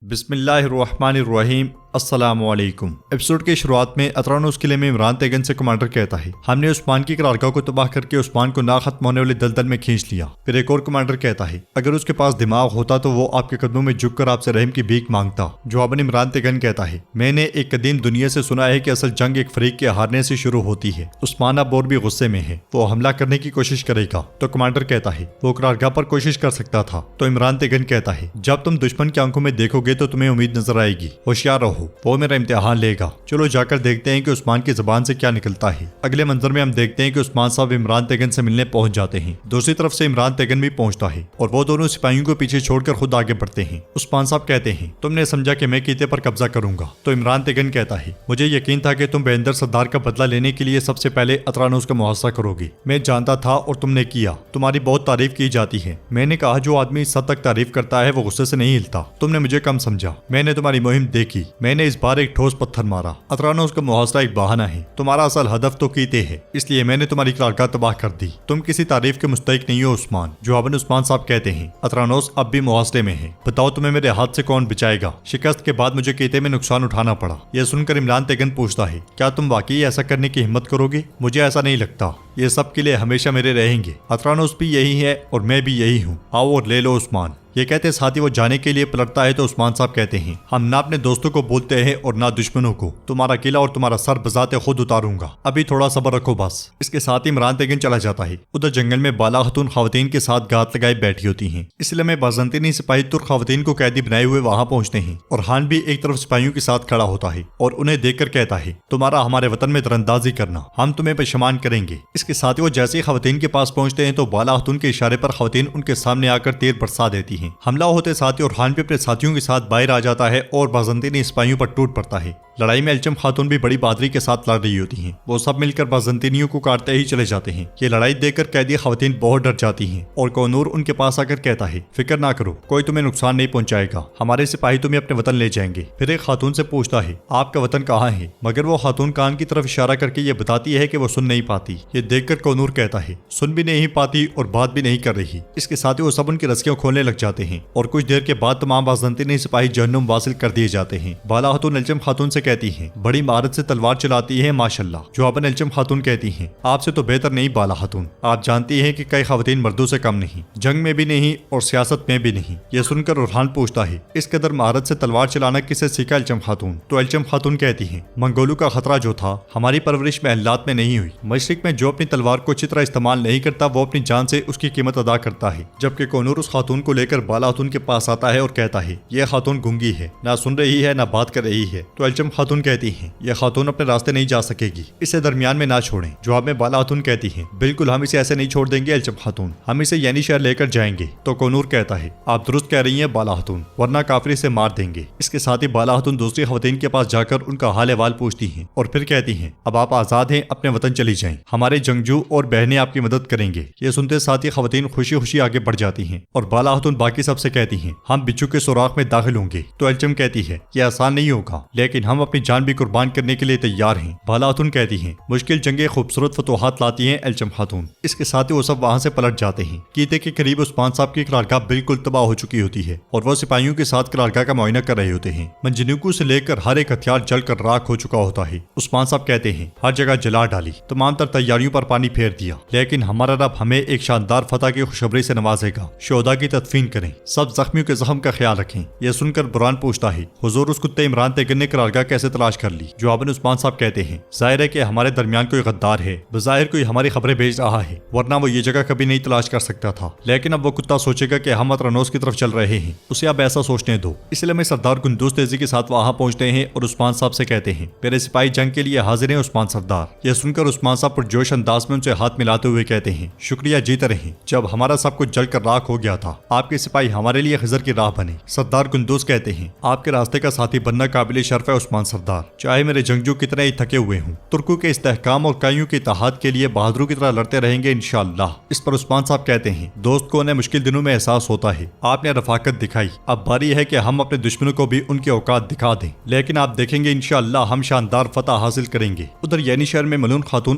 بسم اللہ الرحمن الرحیم۔ السلام علیکم۔ ایپیسوڈ کی شروعات میں اطرانوس قلعے میں عمران تیغن سے کمانڈر کہتا ہے، ہم نے عثمان کی قرارگاہ کو تباہ کر کے عثمان کو نہ ختم ہونے والے دلدل میں کھینچ لیا۔ پھر ایک اور کمانڈر کہتا ہے، اگر اس کے پاس دماغ ہوتا تو وہ آپ کے قدموں میں جھک کر آپ سے رحم کی بھیک مانگتا۔ جواباً عمران تیغن کہتا ہے، میں نے ایک قدیم دنیا سے سنا ہے کہ اصل جنگ ایک فریق کے ہارنے سے شروع ہوتی ہے۔ عثمان اب اور بھی غصے میں ہے، وہ حملہ کرنے کی کوشش کرے گا۔ تو کمانڈر کہتا ہے، وہ قرارگاہ پر کوشش کر سکتا تھا۔ تو عمران تیغن کہتا ہے، جب تم دشمن کی آنکھوں میں دیکھو گے تو تمہیں امید نظر آئے گی، ہوشیار رہو، وہ میرا امتحان لے گا۔ چلو جا کر دیکھتے ہیں کہ عثمان کی زبان سے کیا نکلتا ہے۔ اگلے منظر میں ہم دیکھتے ہیں کہ عثمان صاحب عمران تیغن سے ملنے پہنچ جاتے ہیں۔ دوسری طرف سے عمران تیغن بھی پہنچتا ہے اور وہ دونوں سپاہیوں کو پیچھے چھوڑ کر خود آگے بڑھتے ہیں۔ عثمان صاحب کہتے ہیں، تم نے سمجھا کہ میں قلعے پر قبضہ کروں گا۔ تو عمران تیغن کہتا ہے، مجھے یقین تھا کہ تم بیندر سردار کا بدلہ لینے کے لیے سب سے پہلے اطرانوس کا محاصرہ کرو گے۔ میں جانتا تھا اور تم نے کیا۔ تمہاری بہت تعریف کی جاتی ہے۔ میں نے کہا جو آدمی اس حد تک تعریف کرتا ہے وہ غصے سے نہیں ہلتا۔ تم نے مجھے کم سمجھا۔ میں نے تمہاری مہم دیکھی۔ میں نے اس بار ایک ٹھوس پتھر مارا۔ اطرانوس کا محاصرہ ایک بہانہ ہے، تمہارا اصل ہدف تو قلعے ہے، اس لیے میں نے تمہاری قرارگاہ تباہ کر دی۔ تم کسی تعریف کے مستحق نہیں ہو عثمان۔ جواباً عثمان صاحب کہتے ہیں، اطرانوس اب بھی محاصرے میں ہے، بتاؤ تمہیں میرے ہاتھ سے کون بچائے گا؟ شکست کے بعد مجھے قلعے میں نقصان اٹھانا پڑا۔ یہ سن کر عمران تیغن پوچھتا ہے، کیا تم واقعی ایسا کرنے کی ہمت کرو گے؟ مجھے ایسا نہیں لگتا، یہ سب قلعے ہمیشہ میرے رہیں گے۔ اطرانوس بھی یہی ہے اور میں بھی یہی ہوں، آؤ اور لے لو عثمان۔ یہ کہتے ساتھ ہی وہ جانے کے لیے پلٹتا ہے تو عثمان صاحب کہتے ہیں، ہم نہ اپنے دوستوں کو بولتے ہیں اور نہ دشمنوں کو، تمہارا قلعہ اور تمہارا سر بذات خود اتاروں گا، ابھی تھوڑا صبر رکھو بس۔ اس کے ساتھ ہی عمران تیغن چلا جاتا ہے۔ ادھر جنگل میں بالا خاتون خواتین کے ساتھ گات لگائے بیٹھی ہوتی ہیں۔ اس لیے میں بازنطینی سپاہی ترک خواتین کو قیدی بنائے ہوئے وہاں پہنچتے ہیں اور خان بھی ایک طرف سپاہیوں کے ساتھ کھڑا ہوتا ہے اور انہیں دیکھ کر کہتا ہے، تمہارا ہمارے وطن میں تراندازی کرنا، ہم تمہیں پشیمان کریں گے۔ اس کے ساتھ ہی وہ جیسے ہی خواتین کے پاس پہنچتے ہیں تو بالا خاتون کے اشارے پر خواتین ان کے سامنے آ کر تیر برسا دیتی ہیں۔ حملہ ہوتے ساتھی اور خان بھی اپنے ساتھیوں کے ساتھ باہر آ جاتا ہے اور بازنطینی سپاہیوں پر ٹوٹ پڑتا ہے۔ لڑائی میں الچم خاتون بھی بڑی بہادری کے ساتھ لڑ رہی ہوتی ہیں۔ وہ سب مل کر بازنطینیوں کو کاٹتے ہی چلے جاتے ہیں۔ یہ لڑائی دیکھ کر قیدی خواتین بہت ڈر جاتی ہیں اور کونور ان کے پاس آ کر کہتا ہے، فکر نہ کرو، کوئی تمہیں نقصان نہیں پہنچائے گا، ہمارے سپاہی تمہیں اپنے وطن لے جائیں گے۔ پھر ایک خاتون سے پوچھتا ہے، آپ کا وطن کہاں ہے؟ مگر وہ خاتون کان کی طرف اشارہ کر کے یہ بتاتی ہے کہ وہ سن نہیں پاتی۔ یہ دیکھ کر کونور کہتا ہے، سن بھی نہیں پاتی اور بات بھی نہیں کر رہی۔ اس کے ساتھ ہی وہ سب ان کی رسیاں کھولنے لگ جاتے ہیں اور کچھ دیر کے بعد تمام بازنطینی سپاہی جہنم واصل کر دیے جاتے ہیں۔ بالا خاتون الچم خاتون سے کہتی ہیں، بڑی مہارت سے تلوار چلاتی ہے ماشاءاللہ۔ جواباً الچم خاتون کہتی ہیں، آپ سے تو بہتر نہیں بالا خاتون، آپ جانتی ہیں کہ کئی خواتین مردوں سے کم نہیں، جنگ میں بھی نہیں اور سیاست میں بھی نہیں۔ یہ سن کر ارحان پوچھتا ہے، اس قدر مہارت سے تلوار چلانا کسے سیکھا الچم خاتون؟ تو الچم خاتون کہتی ہیں، منگولوں کا خطرہ جو تھا ہماری پرورش محلات میں نہیں ہوئی۔ مشرق میں جو اپنی تلوار کو اچھی طرح استعمال نہیں کرتا وہ اپنی جان سے اس کی قیمت ادا کرتا ہے۔ جبکہ کونور اس خاتون کو لے کر بالا خاتون کے پاس آتا ہے اور کہتا ہے، یہ خاتون گونگی ہے، نہ سن رہی ہے نہ بات کر رہی ہے۔ تو الچم خاتون کہتی ہیں، یہ خاتون اپنے راستے نہیں جا سکے گی، اسے درمیان میں نہ چھوڑیں۔ جواب میں بالا خاتون کہتی ہیں، بالکل ہم اسے ایسے نہیں چھوڑ دیں گے الچم خاتون، ہم اسے یعنی شہر لے کر جائیں گے۔ تو کونور کہتا ہے، آپ درست کہہ رہی ہیں بالا خاتون، ورنہ کافر سے مار دیں گے۔ اس کے ساتھ ہی بالا خاتون دوسری خواتین کے پاس جا کر ان کا حال احوال پوچھتی ہیں اور پھر کہتی ہیں، اب آپ آزاد ہیں، اپنے وطن چلی جائیں، ہمارے جنگجو اور بہنیں آپ کی مدد کریں گے۔ یہ سنتے ساتھ ہی خواتین خوشی خوشی آگے بڑھ جاتی ہیں اور بالا خاتون باقی سب سے کہتی ہیں، ہم بچھو کے سوراخ میں داخل ہوں گے۔ تو الچم کہتی ہے، یہ آسان نہیں ہوگا لیکن ہم اپنی جان بھی قربان کرنے کے لیے تیار ہیں۔ بالا خاتون کہتی ہیں، مشکل جنگیں خوبصورت فتوحات لاتی ہیں الچم خاتون۔ اس کے ساتھ ہی وہ سب وہاں سے پلٹ جاتے ہیں۔ قلعے کے قریب عثمان صاحب کی قرارگاہ بالکل تباہ ہو چکی ہوتی ہے اور وہ سپاہیوں کے ساتھ قرارگاہ کا معائنہ کر رہے ہوتے ہیں۔ منجنیقوں سے لے کر ہر ایک ہتھیار جل کر راکھ ہو چکا ہوتا ہے۔ عثمان صاحب کہتے ہیں، ہر جگہ جلا ڈالی، تمام تر تیاریوں پر پانی پھیر دیا، لیکن ہمارا رب ہمیں ایک شاندار فتح کی خوشخبری سے نوازے گا۔ شہداء کی تدفین کریں، سب زخمیوں کے زخم کا خیال رکھیں۔ یہ سن کر برہان پوچھتا ہے، حضور اس کتے عمران تیغن نے قرارگاہ کیسے تلاش کر لی؟ جواباً عثمان صاحب کہتے ہیں، ظاہر ہے کہ ہمارے درمیان کوئی غدار ہے، بظاہر کوئی ہماری خبریں بھیج رہا ہے، ورنہ وہ یہ جگہ کبھی نہیں تلاش کر سکتا تھا۔ لیکن اب وہ کتا سوچے گا کہ ہم اطرانوس کی طرف چل رہے ہیں، اسے اب ایسا سوچنے دو۔ اس لیے میں سردار گندوز تیزی کے ساتھ وہاں پہنچتے ہیں اور عثمان صاحب سے کہتے ہیں، میرے سپاہی جنگ کے لیے حاضر ہیں عثمان سردار۔ یہ سن کر عثمان صاحب پر جوش انداز میں ان سے ہاتھ ملاتے ہوئے کہتے ہیں، شکریہ، جیتے رہیں۔ جب ہمارا سب کچھ جل کر راکھ ہو گیا تھا آپ کے سپاہی ہمارے لیے خضر کی راہ بنے۔ سردار گندوز کہتے ہیں، آپ کے راستے کا ساتھی بننا قابل شرف ہے عثمان سردار، چاہے میرے جنگجو کتنے ہی تھکے ہوئے ہوں، ترکوں کے استحکام اور کائیوں کے اتحاد کے لیے بہادروں کی طرح لڑتے رہیں گے انشاءاللہ۔ اس پر عثمان صاحب کہتے ہیں، دوست کو انہیں مشکل دنوں میں احساس ہوتا ہے، آپ نے رفاقت دکھائی، اب باری ہے کہ ہم اپنے دشمنوں کو بھی ان کے اوقات دکھا دیں، لیکن آپ دیکھیں گے انشاءاللہ ہم شاندار فتح حاصل کریں گے۔ ادھر یعنی شہر میں ملون خاتون